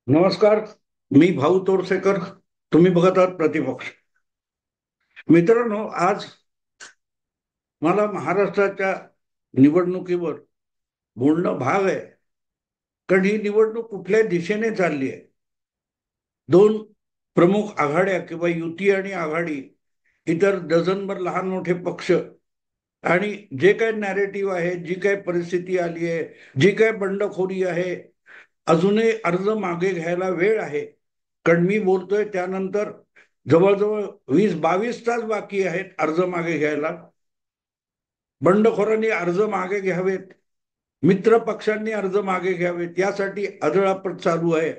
नमस्कार. मी भाऊ तोरसेकर. तुम्ही बघत आहात प्रतिपक्ष. मित्रांनो, आज मला महाराष्ट्राच्या निवडणुकीवर बोलणं भाग आहे. कारण ही निवडणूक कुठल्या दिशेने चालली आहे. दोन प्रमुख आघाड्या किंवा युती आणि आघाडी, इतर डझनभर लहान मोठे पक्ष आणि जे काही नॅरेटिव्ह आहे, जी काही परिस्थिती आली आहे, जी काही बंडखोरी आहे, अजूनही अर्ज मागे घ्यायला वेळ आहे. कारण मी बोलतोय त्यानंतर जवळजवळ 20-22 तास बाकी आहेत अर्ज मागे घ्यायला. बंडखोरांनी अर्ज मागे घ्यावेत, मित्र पक्षांनी अर्ज मागे घ्यावेत, यासाठी अदळापड चालू आहे.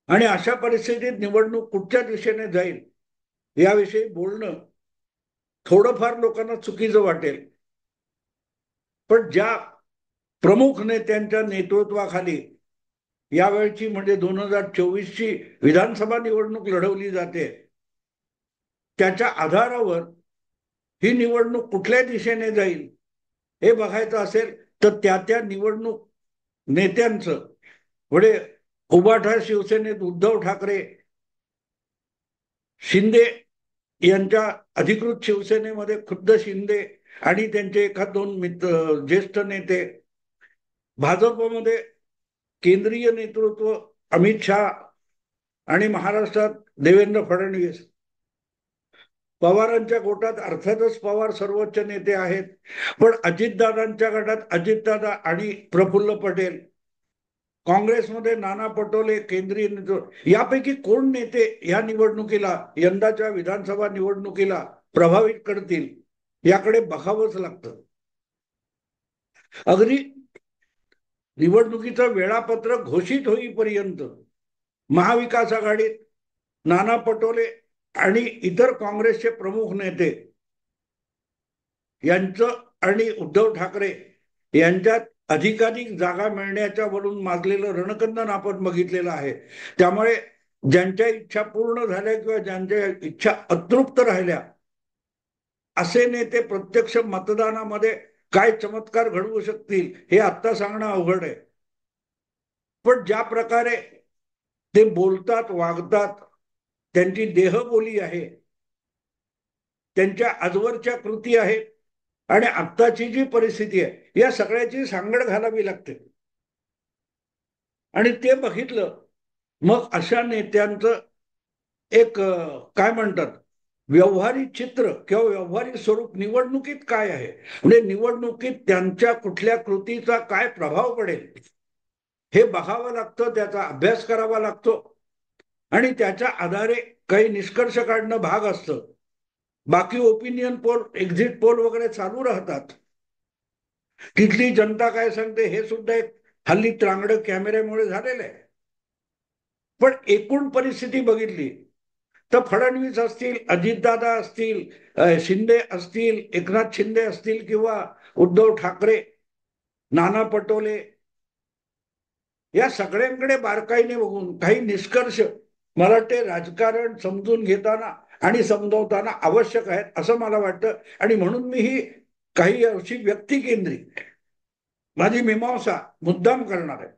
आणि अशा परिस्थितीत निवडणूक कुठच्या दिशेने जाईल याविषयी बोलणं थोडंफार लोकांना चुकीचं वाटेल. पण ज्या प्रमुख नेत्यांच्या नेतृत्वाखाली यावेळची म्हणजे 2024ची विधानसभा निवडणूक लढवली जाते, त्याच्या आधारावर ही निवडणूक कुठल्या दिशेने जाईल हे बघायचं असेल तर त्या निवडणूक नेत्यांचं म्हणजे उभाठा शिवसेनेत उद्धव ठाकरे, शिंदे यांच्या अधिकृत शिवसेनेमध्ये खुद्द शिंदे आणि त्यांचे एखाद दोन मित्र ज्येष्ठ नेते, भाजपमध्ये केंद्रीय नेतृत्व अमित शहा आणि महाराष्ट्रात देवेंद्र फडणवीस, पवारांच्या गोटात अर्थातच पवार सर्वोच्च नेते आहेत, पण अजितदादांच्या गटात अजितदादा आणि प्रफुल्ल पटेल, काँग्रेसमध्ये नाना पटोले केंद्रीय नेतृत्व, यापैकी कोण नेते या निवडणुकीला, यंदाच्या विधानसभा निवडणुकीला प्रभावित करतील याकडे बघावंच लागतं. अगदी निवडणुकीचं वेळापत्रक घोषित होईपर्यंत महाविकास आघाडीत नाना पटोले आणि इतर काँग्रेसचे प्रमुख नेते यांचं आणि उद्धव ठाकरे यांच्यात अधिकाधिक जागा मिळण्याच्या वरून माजलेलं रणकंदन आपण बघितलेलं आहे. त्यामुळे ज्यांच्या इच्छा पूर्ण झाल्या किंवा ज्यांच्या इच्छा अतृप्त राहिल्या असे नेते प्रत्यक्ष मतदानामध्ये काय चमत्कार घडवू शकतील हे आत्ता सांगणं अवघड आहे. पण ज्या प्रकारे ते बोलतात, वागतात, त्यांची देहबोली आहे, त्यांच्या आजवरच्या कृती आहेत आणि आत्ताची जी परिस्थिती आहे या सगळ्याची सांगड घालावी लागते. आणि ते बघितलं मग अशा नेत्यांचं एक काय म्हणतात व्यवहारिक चित्र किंवा व्यवहारिक स्वरूप निवडणुकीत काय आहे, म्हणजे निवडणुकीत त्यांच्या कुठल्या कृतीचा काय प्रभाव पडेल हे बघावं लागतं, त्याचा अभ्यास करावा लागतो आणि त्याच्या आधारे काही निष्कर्ष काढणं भाग असतं. बाकी ओपिनियन पोल, एक्झिट पोल वगैरे चालू राहतात. तिथली जनता काय सांगते हे सुद्धा एक हल्ली त्रांगड कॅमेऱ्यामुळे झालेलं आहे. पण एकूण परिस्थिती बघितली तर फडणवीस असतील, अजितदादा असतील, शिंदे असतील, एकनाथ शिंदे असतील किंवा उद्धव ठाकरे, नाना पटोले, या सगळ्यांकडे बारकाईने बघून काही निष्कर्ष मला वाटते राजकारण समजून घेताना आणि समजवताना आवश्यक आहेत असं मला वाटतं. आणि म्हणून मी ही काही अशी व्यक्तिकेंद्रित माझी मीमांसा मुद्दाम करणार आहे.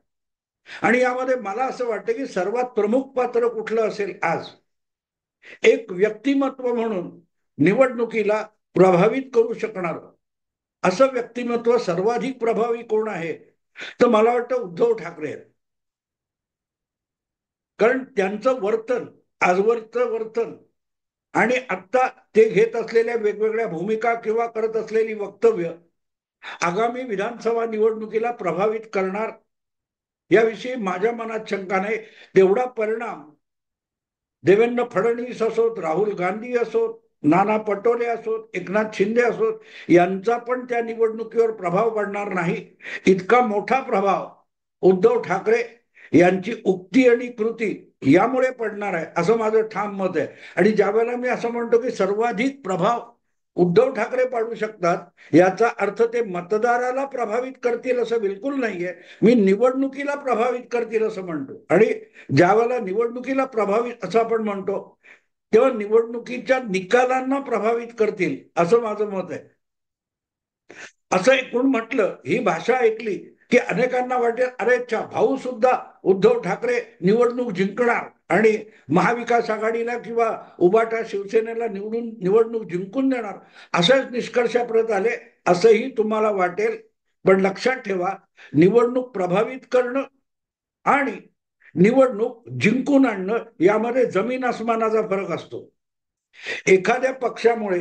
आणि यामध्ये मला असं वाटतं की सर्वात प्रमुख पात्र कुठलं असेल आज, एक व्यक्तिमत्व म्हणून निवडणुकीला प्रभावित करू शकणार असं व्यक्तिमत्व सर्वाधिक प्रभावी कोण आहे तर मला वाटतं उद्धव ठाकरे आहेत. कारण त्यांचं वर्तन, आजवरचं वर्तन आणि आता ते घेत असलेल्या वेगवेगळ्या भूमिका किंवा करत असलेली वक्तव्य आगामी विधानसभा निवडणुकीला प्रभावित करणार याविषयी माझ्या मनात शंका नाही. तेवढा परिणाम देवेंद्र फडणवीस असोत, राहुल गांधी असोत, नाना पटोले असोत, एकनाथ शिंदे असोत, यांचा पण त्या निवडणुकीवर प्रभाव पडणार नाही. इतका मोठा प्रभाव उद्धव ठाकरे यांची उक्ती आणि कृती यामुळे पडणार आहे असं माझं ठाम मत आहे. आणि ज्यावेळेला मी असं म्हणतो की सर्वाधिक प्रभाव उद्धव ठाकरे पाडू शकतात याचा अर्थ ते मतदाराला प्रभावित करतील असं बिलकुल नाहीये. मी निवडणुकीला प्रभावित करतील असं म्हणतो. आणि ज्यावेळेला निवडणुकीला प्रभावित असं आपण म्हणतो तेव्हा निवडणुकीच्या निकालांना प्रभावित करतील असं माझं मत आहे. असं एकूण म्हटलं, ही भाषा ऐकली की अनेकांना वाटेल अरे अच्छा भाऊ सुद्धा उद्धव ठाकरे निवडणूक जिंकणार आणि महाविकास आघाडीला किंवा उबाटा शिवसेनेला निवडणूक जिंकून देणार, अशाच निष्कर्षापर्यंत आले असंही तुम्हाला वाटेल. पण लक्षात ठेवा, निवडणूक प्रभावित करणं आणि निवडणूक जिंकून आणणं यामध्ये जमीन आसमानाचा फरक असतो. एखाद्या पक्षामुळे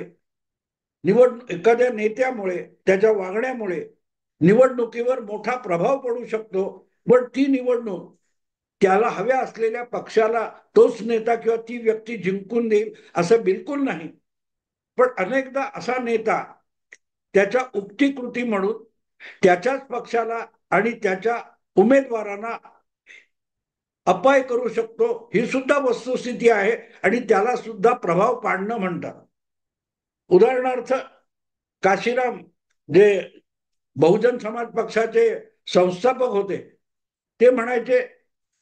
एखाद्या नेत्यामुळे त्याच्या वागण्यामुळे निवडणुकीवर मोठा प्रभाव पडू शकतो, पण ती निवडणूक त्याला हव्या असलेल्या पक्षाला तोच नेता किंवा ती व्यक्ती जिंकून देईल असं बिलकुल नाही. पण अनेकदा असा नेता त्याच्या उपटीकृती म्हणून त्याच्याच पक्षाला आणि त्याच्या उमेदवारांना अपाय करू शकतो, ही सुद्धा वस्तुस्थिती आहे आणि त्याला सुद्धा प्रभाव पाडणं म्हणतात. उदाहरणार्थ काशीराम जे बहुजन समाज पक्षाचे संस्थापक होते, ते म्हणायचे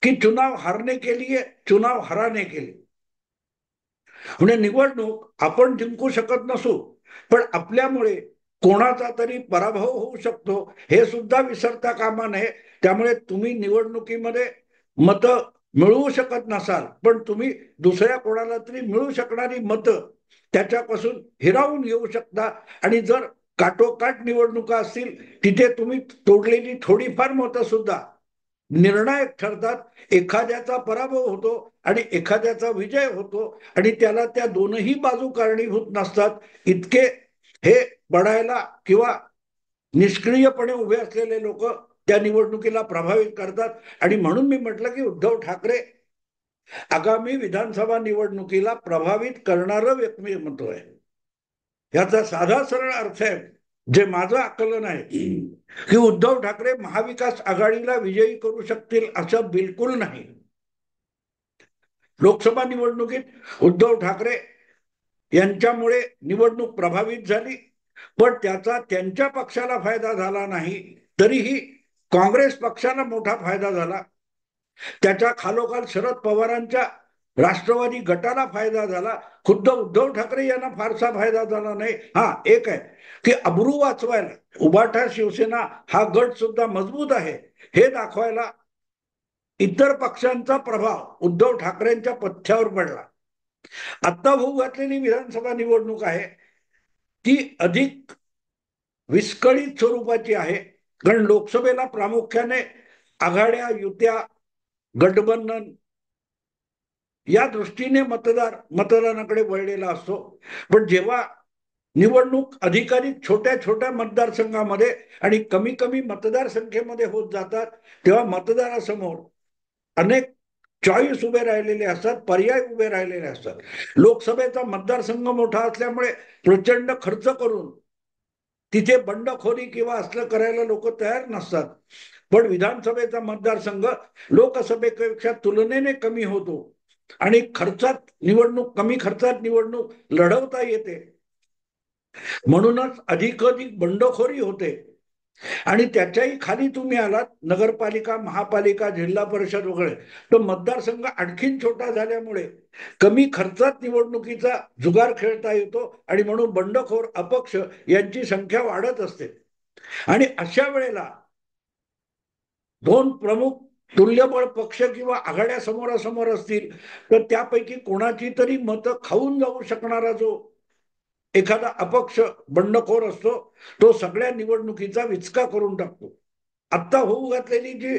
की चुनाव हारने के लिए चुनाव हराने के लिए. म्हणजे निवडणूक आपण जिंकू शकत नसू, पण आपल्यामुळे कोणाचा तरी पराभव होऊ शकतो हे सुद्धा विसरता कामा नये. त्यामुळे तुम्ही निवडणुकीमध्ये मतं मिळवू शकत नसाल, पण तुम्ही दुसऱ्या कोणाला तरी मिळू शकणारी मतं त्याच्यापासून हिरावून घेऊ शकता. आणि जर काटोकाट निवडणुका असतील तिथे तुम्ही तोडलेली थोडीफार मतं सुद्धा निर्णायक ठरतात. एखाद्याचा पराभव होतो आणि एखाद्याचा विजय होतो आणि त्याला त्या दोनही बाजू कारणीभूत नसतात. इतके हे बडायला किंवा निष्क्रियपणे उभे असलेले लोक त्या निवडणुकीला प्रभावित करतात. आणि म्हणून मी म्हटलं की उद्धव ठाकरे आगामी विधानसभा निवडणुकीला प्रभावित करणारं व्यक्तिमत्व आहे. याचा साधा सरळ अर्थ आहे, जे माझं आकलन आहे की उद्धव ठाकरे महाविकास आघाडीला विजयी करू शकतील असं बिलकुल नाही. लोकसभा निवडणुकीत उद्धव ठाकरे यांच्यामुळे निवडणूक प्रभावित झाली, पण त्याचा त्यांच्या पक्षाला फायदा झाला नाही. तरीही काँग्रेस पक्षाला मोठा फायदा झाला. त्याच्या खालोखाल शरद पवारांच्या राष्ट्रवादी गटाला फायदा झाला. खुद्द उद्धव ठाकरे यांना फारसा फायदा झाला नाही. हा एक आहे की अब्रू वाचवायला उबाठा शिवसेना हा गट सुद्धा मजबूत आहे हे दाखवायला इतर पक्षांचा प्रभाव उद्धव ठाकरेंच्या पथ्यावर पडला. आता होऊ घातलेली विधानसभा निवडणूक आहे ती अधिक विस्कळीत स्वरूपाची आहे. कारण लोकसभेला प्रामुख्याने आघाड्या, युत्या, गठबंधन या दृष्टीने मतदानाकडे वळलेला असतो. पण जेव्हा निवडणूक अधिकाधिक छोट्या छोट्या मतदारसंघामध्ये आणि कमी कमी मतदारसंख्येमध्ये होत जातात, तेव्हा मतदारासमोर अनेक चॉईस उभे राहिलेले असतात, पर्याय उभे राहिलेले असतात. लोकसभेचा मतदारसंघ मोठा असल्यामुळे प्रचंड खर्च करून तिथे बंडखोरी किंवा असलं करायला लोक तयार नसतात. पण विधानसभेचा मतदारसंघ लोकसभेपेक्षा तुलनेने कमी होतो आणि कमी खर्चात निवडणूक लढवता येते. म्हणूनच अधिकाधिक बंडखोरी होते. आणि त्याच्याही खाली तुम्ही आलात नगरपालिका, महापालिका, जिल्हा परिषद वगैरे, तो मतदारसंघ आणखीन छोटा झाल्यामुळे कमी खर्चात निवडणुकीचा जुगार खेळता येतो आणि म्हणून बंडखोर, अपक्ष यांची संख्या वाढत असते. आणि अशा वेळेला दोन प्रमुख तुल्यबळ पक्ष किंवा आघाड्या समोरासमोर असतील तर त्यापैकी कोणाची तरी मतं खाऊन जाऊ शकणारा जो एखादा अपक्ष बंडखोर असतो तो सगळ्या निवडणुकीचा विचका करून टाकतो. आत्ता होऊ घातलेली जी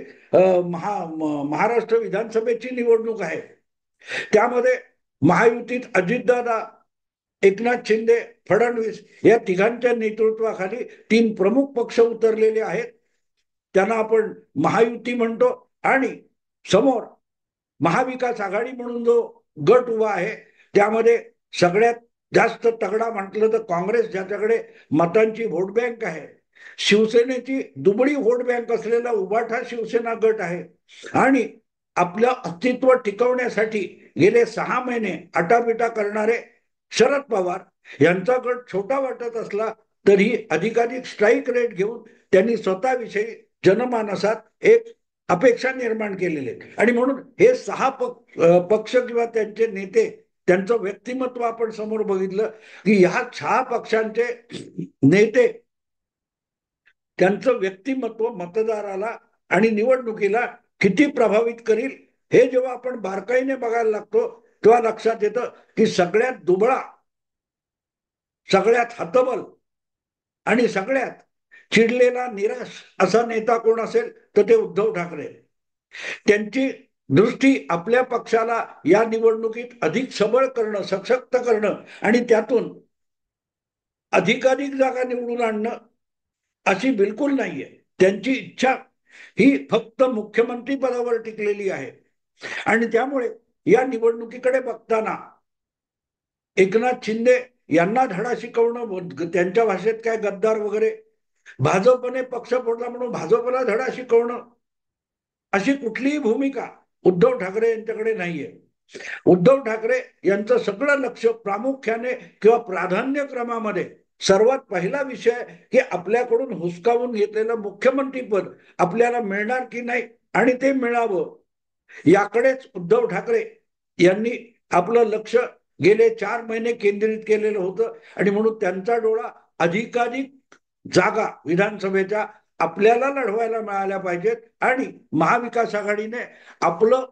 महाराष्ट्र विधानसभेची निवडणूक आहे त्यामध्ये महायुतीत अजितदादा, एकनाथ शिंदे, फडणवीस या तिघांच्या नेतृत्वाखाली तीन प्रमुख पक्ष उतरलेले आहेत. त्यांना आपण महायुती म्हणतो. आणि समोर महाविकास आघाडी म्हणून जो गट उभा आहे त्यामध्ये सगळ्यात जास्त तगडा म्हटलं तर काँग्रेस, ज्याच्याकडे मतांची व्होट बँक आहे. शिवसेनेची दुबळी व्होट बँक असलेला उबाठा शिवसेना गट आहे. आणि आपलं अस्तित्व टिकवण्यासाठी गेले 6 महिने आटापिटा करणारे शरद पवार यांचा गट छोटा वाटत असला तरी अधिकाधिक स्ट्राईक रेट घेऊन त्यांनी स्वतःविषयी जनमानसात एक अपेक्षा निर्माण केलेली. आणि म्हणून हे 6 पक्ष किंवा त्यांचे नेते, त्यांचं व्यक्तिमत्व आपण समोर बघितलं की ह्या 6 पक्षांचे नेते त्यांचं व्यक्तिमत्व मतदाराला आणि निवडणुकीला किती प्रभावित करील हे जेव्हा आपण बारकाईने बघायला लागतो तेव्हा लक्षात येतं की सगळ्यात दुबळा, सगळ्यात हतबल आणि सगळ्यात चिडलेला, निराश असा नेता कोण असेल तर ते उद्धव ठाकरे. त्यांची दृष्टी आपल्या पक्षाला या निवडणुकीत अधिक सबळ करणं, सशक्त करणं आणि त्यातून अधिकाधिक जागा निवडून आणणं अशी बिलकुल नाहीये. त्यांची इच्छा ही फक्त मुख्यमंत्री पदावर टिकलेली आहे. आणि त्यामुळे या निवडणुकीकडे बघताना एकनाथ शिंदे यांना धडा शिकवणं, त्यांच्या भाषेत काय गद्दार वगैरे, भाजपने पक्ष फोडला म्हणून भाजपला धडा शिकवणं, अशी कुठलीही भूमिका उद्धव ठाकरे यांच्याकडे नाहीये. उद्धव ठाकरे यांचं सगळं लक्ष प्रामुख्याने किंवा प्राधान्यक्रमामध्ये सर्वात पहिला विषय की आपल्याकडून हुसकावून घेतलेलं मुख्यमंत्रीपद आपल्याला मिळणार की नाही आणि ते मिळावं याकडेच उद्धव ठाकरे यांनी आपलं लक्ष गेले 4 महिने केंद्रित केलेलं होतं. आणि म्हणून त्यांचा डोळा अधिकाधिक जागा विधानसभेच्या आपल्याला लढवायला मिळाल्या पाहिजेत आणि महाविकास आघाडीने आपलं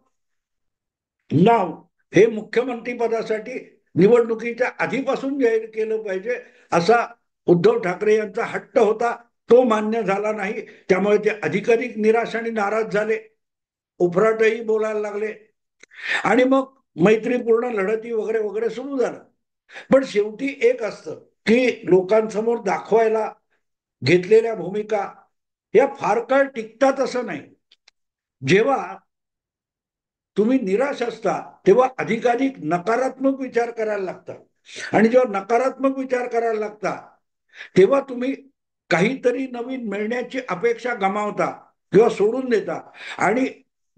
नाव हे मुख्यमंत्री पदासाठी निवडणुकीच्या आधीपासून जाहीर केलं पाहिजे असा उद्धव ठाकरे यांचा हट्ट होता. तो मान्य झाला नाही. त्यामुळे ते अधिकाधिक निराश आणि नाराज झाले, उफराटही बोलायला लागले आणि मग मैत्रीपूर्ण लढती वगैरे वगैरे सुरू झालं. पण शेवटी एक असतं की लोकांसमोर दाखवायला घेतलेल्या भूमिका या फार काळ टिकतात असं नाही. जेव्हा तुम्ही निराश असता तेव्हा अधिकाधिक नकारात्मक विचार करायला लागता आणि जेव्हा नकारात्मक विचार करायला लागता तेव्हा तुम्ही काहीतरी नवीन मिळण्याची अपेक्षा गमावता किंवा सोडून देता आणि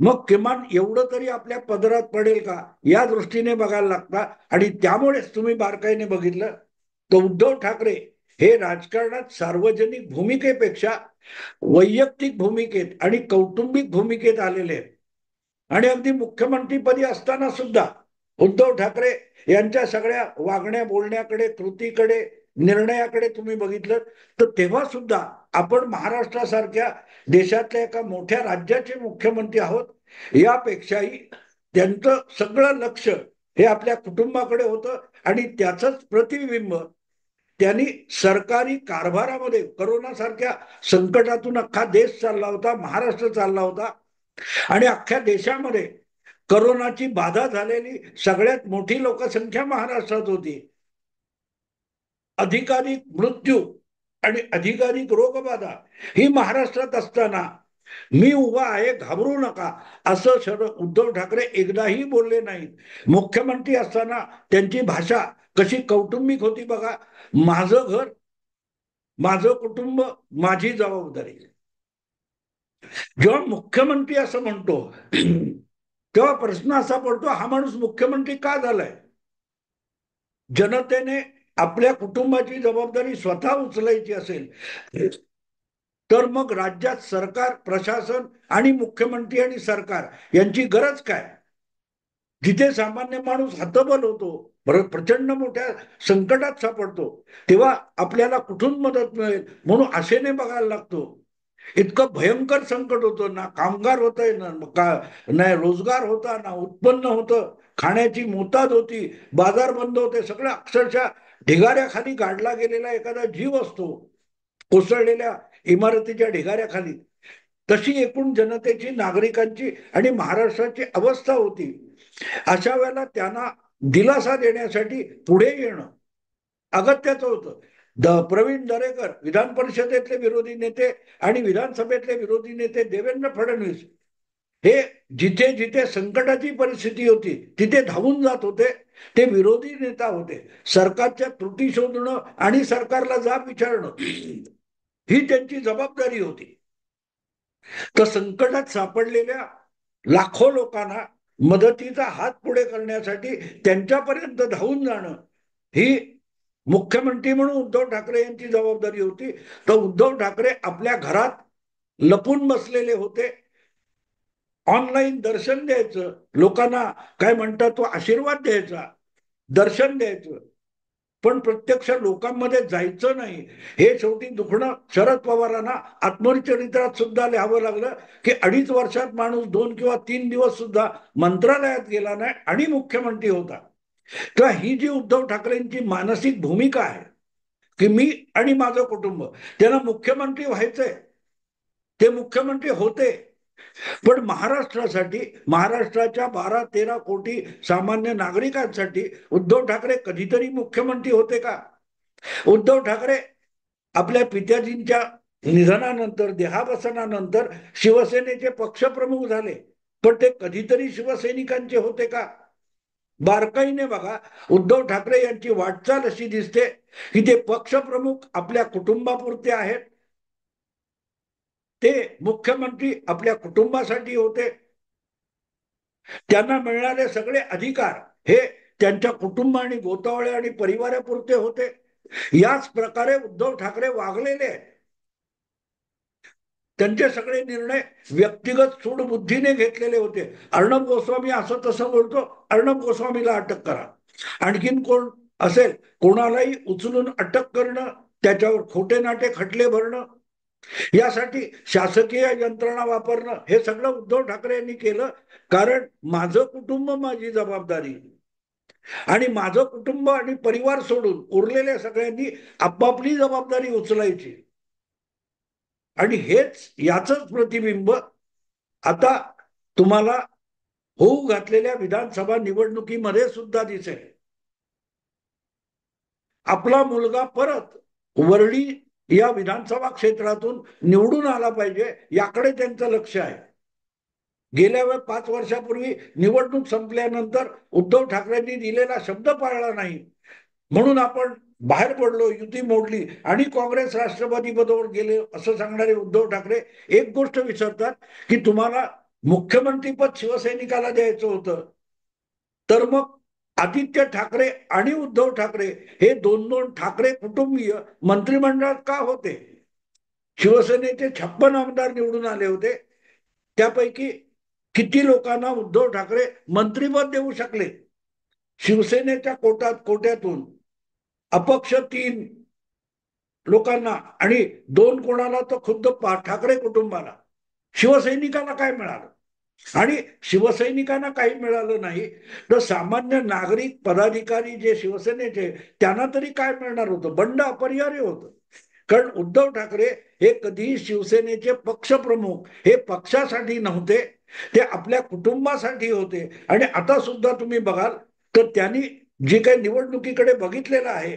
मग किमान एवढं तरी आपल्या पदरात पडेल का या दृष्टीने बघायला लागता. आणि त्यामुळेच तुम्ही बारकाईने बघितलं तर उद्धव ठाकरे हे राजकारणात सार्वजनिक भूमिकेपेक्षा वैयक्तिक भूमिकेत आणि कौटुंबिक भूमिकेत आलेले आहेत. आणि अगदी मुख्यमंत्रीपदी असताना सुद्धा उद्धव ठाकरे यांच्या सगळ्या वागण्या, बोलण्याकडे, कृतीकडे, निर्णयाकडे तुम्ही बघितलं तर तेव्हा सुद्धा आपण महाराष्ट्रासारख्या देशातल्या एका मोठ्या राज्याचे मुख्यमंत्री आहोत यापेक्षाही त्यांचं सगळं लक्ष हे आपल्या कुटुंबाकडे होतं आणि त्याचंच प्रतिबिंब त्यांनी सरकारी कारभारामध्ये, करोनासारख्या संकटातून अख्खा देश चालला होता, महाराष्ट्र चालला होता आणि अख्ख्या देशामध्ये करोनाची बाधा झालेली सगळ्यात मोठी लोकसंख्या महाराष्ट्रात होती. अधिकाधिक मृत्यू आणि अधिकाधिक रोगबाधा ही महाराष्ट्रात असताना मी उभा आहे, घाबरू नका असं उद्धव ठाकरे एकदाही बोलले नाहीत. मुख्यमंत्री असताना त्यांची भाषा कशी कौटुंबिक होती बघा. माझं घर, माझं कुटुंब, माझी जबाबदारी. जेव्हा मुख्यमंत्री असं म्हणतो तेव्हा प्रश्न असा पडतो, हा माणूस मुख्यमंत्री का झालाय? जनतेने आपल्या कुटुंबाची जबाबदारी स्वतः उचलायची असेल तर मग राज्यात सरकार, प्रशासन आणि मुख्यमंत्री आणि सरकार यांची गरज काय? जिथे सामान्य माणूस हतबल होतो, प्रचंड मोठ्या संकटात सापडतो, तेव्हा आपल्याला कुठून मदत मिळेल म्हणून आशेने बघायला लागतो. इतकं भयंकर संकट होतं, ना कामगार होतंय, ना रोजगार होता, ना उत्पन्न होतं, खाण्याची मोताद होती, बाजार बंद होते, सगळं अक्षरशः ढिगाऱ्याखाली गाडला गेलेला एखादा जीव असतो कोसळलेल्या इमारतीच्या ढिगाऱ्याखाली. तशी एकूण जनतेची, नागरिकांची आणि महाराष्ट्राची अवस्था होती. अशा वेळेला त्यांना दिलासा देण्यासाठी पुढे येणं अगत्याचं होतं. प्रवीण दरेकर विधान परिषदेतले विरोधी नेते आणि विधानसभेतले विरोधी नेते देवेंद्र फडणवीस हे जिथे जिथे संकटाची परिस्थिती होती तिथे धावून जात होते. ते विरोधी नेता होते. सरकारच्या त्रुटी शोधणं आणि सरकारला जाब विचारणं ही त्यांची जबाबदारी होती. तर संकटात सापडलेल्या लाखो लोकांना मदतीचा हात पुढे करण्यासाठी त्यांच्यापर्यंत धावून जाणं ही मुख्यमंत्री म्हणून उद्धव ठाकरे यांची जबाबदारी होती. तर उद्धव ठाकरे आपल्या घरात लपून बसलेले होते. ऑनलाईन दर्शन द्यायचं, लोकांना काय म्हणतात तो आशीर्वाद द्यायचा, दर्शन द्यायचं, पण प्रत्यक्ष लोकांमध्ये जायचं नाही. हे शेवटी दुखणं शरद पवारांना आत्मचरित्रात सुद्धा लिहावं लागलं की 2.5 वर्षात माणूस 2 किंवा 3 दिवस सुद्धा मंत्रालयात गेला नाही आणि मुख्यमंत्री होता. तर ही जी उद्धव ठाकरेंची मानसिक भूमिका आहे की मी आणि माझं कुटुंब, त्यांना मुख्यमंत्री व्हायचंय, ते मुख्यमंत्री होते, पण महाराष्ट्रासाठी, महाराष्ट्राच्या 12-13 कोटी सामान्य नागरिकांसाठी उद्धव ठाकरे कधीतरी मुख्यमंत्री होते का? उद्धव ठाकरे आपल्या पित्याजींच्या निधनानंतर, देहावसानानंतर शिवसेनेचे पक्षप्रमुख झाले, पण ते कधीतरी शिवसैनिकांचे होते का? बारकाईने बघा, उद्धव ठाकरे यांची वाटचाल अशी दिसते की ते पक्षप्रमुख आपल्या कुटुंबापुरते आहेत, ते मुख्यमंत्री आपल्या कुटुंबासाठी होते, त्यांना मिळणारे सगळे अधिकार हे त्यांच्या कुटुंब आणि गोतावळ्या आणि परिवारापुरते होते. याच प्रकारे उद्धव ठाकरे वागलेले आहेत. त्यांचे सगळे निर्णय व्यक्तिगत सूडबुद्धीने घेतलेले होते. अर्णब गोस्वामी असं तसं बोलतो, अर्णब गोस्वामीला अटक करा. आणखीन कोण असेल, कोणालाही उचलून अटक करणं, त्याच्यावर खोटे नाटे खटले भरणं, यासाठी शासकीय यंत्रणा वापरणं, हे सगळं उद्धव ठाकरे यांनी केलं. कारण माझं कुटुंब माझी जबाबदारी, आणि माझं कुटुंब आणि परिवार सोडून उरलेल्या सगळ्यांनी आपापली जबाबदारी उचलायची. आणि हेच याच प्रतिबिंब आता तुम्हाला होऊ घातलेल्या विधानसभा निवडणुकीमध्ये सुद्धा दिसेल. आपला मुलगा परत वरळी या विधानसभा क्षेत्रातून निवडून आला पाहिजे, याकडे त्यांचं लक्ष आहे. गेल्या 5 वर्षापूर्वी निवडणूक संपल्यानंतर उद्धव ठाकरेंनी दिलेला शब्द पाळला नाही, म्हणून आपण बाहेर पडलो, युती मोडली आणि काँग्रेस राष्ट्रवादी बरोबर गेले असं सांगणारे उद्धव ठाकरे एक गोष्ट विसरतात की तुम्हाला मुख्यमंत्रीपद शिवसैनिकाला द्यायचं होतं, तर मग आदित्य ठाकरे आणि उद्धव ठाकरे हे दोन दोन ठाकरे कुटुंबीय मंत्रिमंडळात का होते? शिवसेनेचे 56 आमदार निवडून आले होते, त्यापैकी किती लोकांना उद्धव ठाकरे मंत्रिपद देऊ शकले? शिवसेनेच्या कोट्यातून अपक्ष 3 लोकांना आणि 2 कोणाला, तर खुद्द ठाकरे कुटुंबाला. शिवसैनिकांना काय मिळालं? आणि शिवसैनिकांना काही मिळालं नाही तर सामान्य नागरिक पदाधिकारी जे शिवसेनेचे, त्यांना तरी काय मिळणार होतं? बंड अपरिहार्य होतं. कारण उद्धव ठाकरे हे कधीही शिवसेनेचे पक्षप्रमुख हे पक्षासाठी नव्हते, ते आपल्या कुटुंबासाठी होते. आणि आता सुद्धा तुम्ही बघाल तर त्यांनी जे काही निवडणुकीकडे बघितलेलं आहे,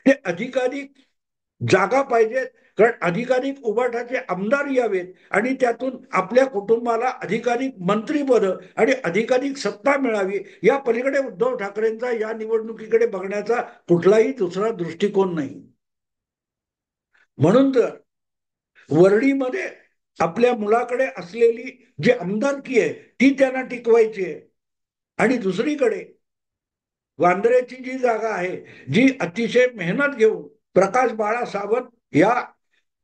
ते अधिकाधिक जागा पाहिजेत, कारण अधिकाधिक उभाटाचे आमदार यावेत आणि त्यातून आपल्या कुटुंबाला अधिकाधिक मंत्रीपद आणि अधिकाधिक सत्ता मिळावी, या पलीकडे उद्धव ठाकरेंचा या निवडणुकीकडे बघण्याचा कुठलाही दुसरा दृष्टिकोन नाही. म्हणून तर वरळीमध्ये आपल्या मुलाकडे असलेली जी आमदारकी आहे ती त्यांना टिकवायची आहे. आणि दुसरीकडे वांद्र्याची जी जागा आहे, जी अतिशय मेहनत घेऊन प्रकाश बाळा सावंत या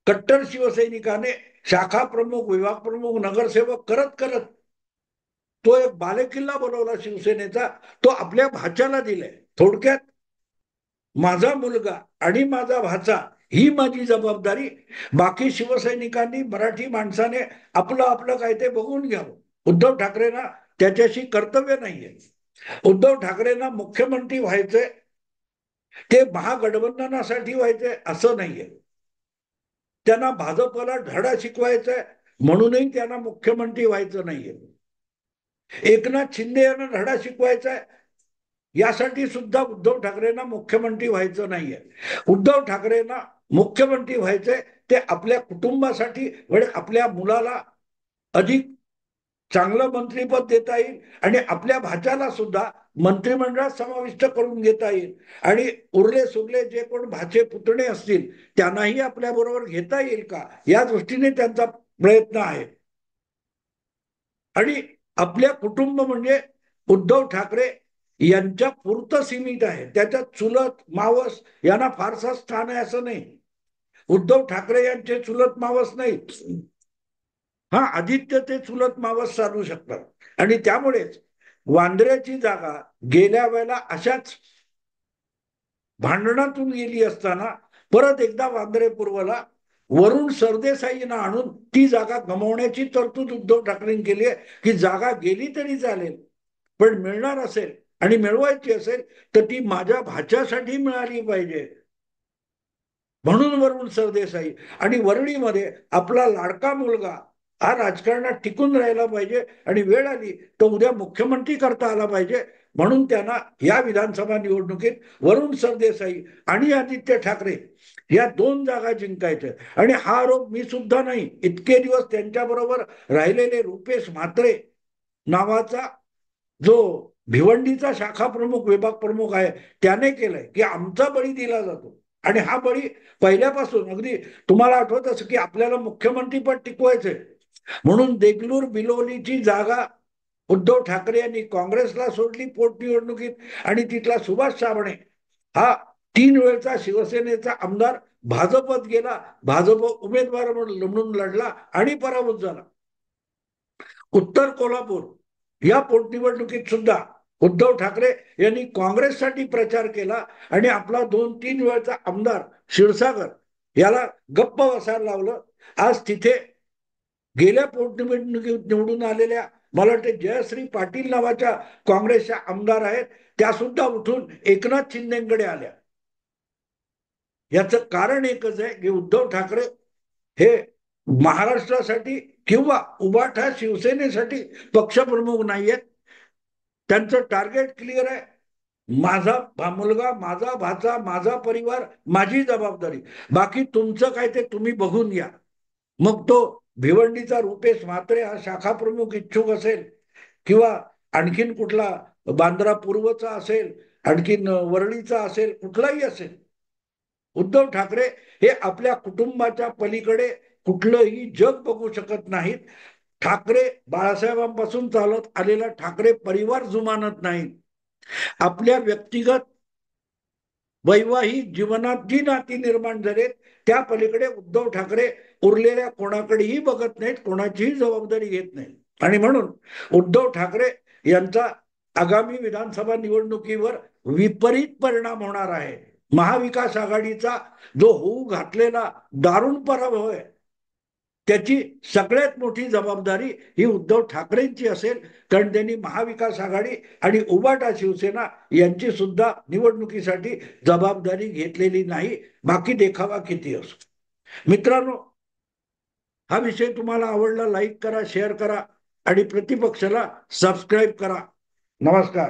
कट्टर शिवसैनिकाने शाखा प्रमुख, विभाग प्रमुख, नगरसेवक करत करत तो एक बालेकिल्ला बनवला शिवसेनेचा, तो आपल्या भाच्याला दिलाय. थोडक्यात माझा मुलगा आणि माझा भाचा ही माझी जबाबदारी, बाकी शिवसैनिकांनी, मराठी माणसाने आपलं आपलं काय ते बघून घ्यावं. उद्धव ठाकरेंना त्याच्याशी कर्तव्य नाहीये. उद्धव ठाकरेंना मुख्यमंत्री व्हायचंय, ते महागठबंधनासाठी व्हायचंय असं नाहीये. त्यांना भाजपला धडा शिकवायचा म्हणूनही त्यांना मुख्यमंत्री व्हायचं नाहीये. एकनाथ शिंदे यांना धडा शिकवायचा आहे, यासाठी सुद्धा उद्धव ठाकरेंना मुख्यमंत्री व्हायचं नाहीये. उद्धव ठाकरेंना मुख्यमंत्री व्हायचंय ते आपल्या कुटुंबासाठी, आपल्या मुलाला अधिक चांगलं मंत्रीपद देता येईल आणि आपल्या भाच्याला सुद्धा मंत्रिमंडळात समाविष्ट करून घेता येईल, आणि उरले सुरले जे कोण भाचे पुतणे असतील त्यांनाही आपल्या बरोबर घेता येईल का, या दृष्टीने त्यांचा प्रयत्न आहे. आणि आपल्या कुटुंब म्हणजे उद्धव ठाकरे यांच्या पुरतं सीमित आहे. त्याच्यात चुलत मावस यांना फारसा स्थान आहे असं नाही. उद्धव ठाकरे यांचे चुलत मावस नाही, हा आदित्य ते चुलत मावस चालू शकतात. आणि त्यामुळेच वांद्र्याची जागा गेल्या वेळेला अशाच भांडणातून गेली असताना परत एकदा वांद्रे पूर्वला वरुण सरदेसाईंना आणून ती जागा गमावण्याची तरतूद उद्धव ठाकरेंनी केली आहे की जागा गेली तरी चालेल पण मिळणार असेल आणि मिळवायची असेल तर ती माझ्या भाच्यासाठी मिळाली पाहिजे. म्हणून वरुण सरदेसाई आणि वरळीमध्ये आपला लाडका मुलगा हा राजकारणात टिकून राहिला पाहिजे आणि वेळ आली तर उद्या मुख्यमंत्री करता आला पाहिजे म्हणून त्यांना या विधानसभा निवडणुकीत वरुण सरदेसाई आणि आदित्य ठाकरे या 2 जागा जिंकायच्या. आणि हा आरोप मी सुद्धा नाही, इतके दिवस त्यांच्याबरोबर राहिलेले रुपेश म्हात्रे नावाचा जो भिवंडीचा शाखा प्रमुख विभाग प्रमुख आहे त्याने केलंय की आमचा बळी दिला जातो. आणि हा बळी पहिल्यापासून अगदी तुम्हाला आठवत असं की आपल्याला मुख्यमंत्री पद टिकवायचंय म्हणून देगलूर बिलोलीची जागा उद्धव ठाकरे यांनी काँग्रेसला सोडली पोटनिवडणुकीत आणि तिथला सुभाष साबणे हा 3 वेळचा शिवसेनेचा आमदार भाजपत गेला, भाजप उमेदवार म्हणून लढला आणि पराभूत झाला. उत्तर कोल्हापूर या पोटनिवडणुकीत सुद्धा उद्धव ठाकरे यांनी काँग्रेससाठी प्रचार केला आणि आपला 2-3 वेळचा आमदार क्षीरसागर याला गप्प बसायला लावलं. आज तिथे गेल्या पोटनिवडणुकीत निवडून आलेल्या मला वाटते जयश्री पाटील नावाच्या काँग्रेसच्या आमदार आहेत त्या सुद्धा उठून एकनाथ शिंदेकडे आल्या. याचं कारण एकच आहे की उद्धव ठाकरे हे महाराष्ट्रासाठी किंवा उभाठा शिवसेनेसाठी पक्षप्रमुख नाहीयेत. त्यांचं टार्गेट क्लिअर आहे, माझा मुलगा, माझा भाचा, माझा परिवार, माझी जबाबदारी, बाकी तुमचं काय ते तुम्ही बघून घ्या. मग तो भिवंडीचा रुपेश म्हात्रे हा शाखा प्रमुख इच्छुक असेल किंवा आणखीन कुठला बांद्रा पूर्वचा असेल, आणखीन वरळीचा असेल, कुठलाही असेल, उद्धव ठाकरे हे आपल्या कुटुंबाच्या पलीकडे कुठलंही जग बघू शकत नाहीत. ठाकरे बाळासाहेबांपासून चालत आलेला ठाकरे परिवार जुमानत नाही. आपल्या व्यक्तिगत वैवाहिक जीवनात जी नाती निर्माण झालेत त्या पलीकडे उद्धव ठाकरे उरलेल्या कोणाकडेही बघत नाहीत, कोणाचीही जबाबदारी घेत नाहीत. आणि म्हणून उद्धव ठाकरे यांचा आगामी विधानसभा निवडणुकीवर विपरीत परिणाम होणार आहे. महाविकास आघाडीचा जो होऊ घातलेला दारुण पराभव आहे त्याची सगळ्यात मोठी जबाबदारी ही उद्धव ठाकरेंची असेल कारण त्यांनी महाविकास आघाडी आणि उभाटा शिवसेना यांची सुद्धा निवडणुकीसाठी जबाबदारी घेतलेली नाही, बाकी देखावा किती असो. मित्रांनो, हा विषय तुम्हाला आवडला लाईक करा, शेअर करा आणि प्रतिपक्षाला सबस्क्राईब करा. नमस्कार.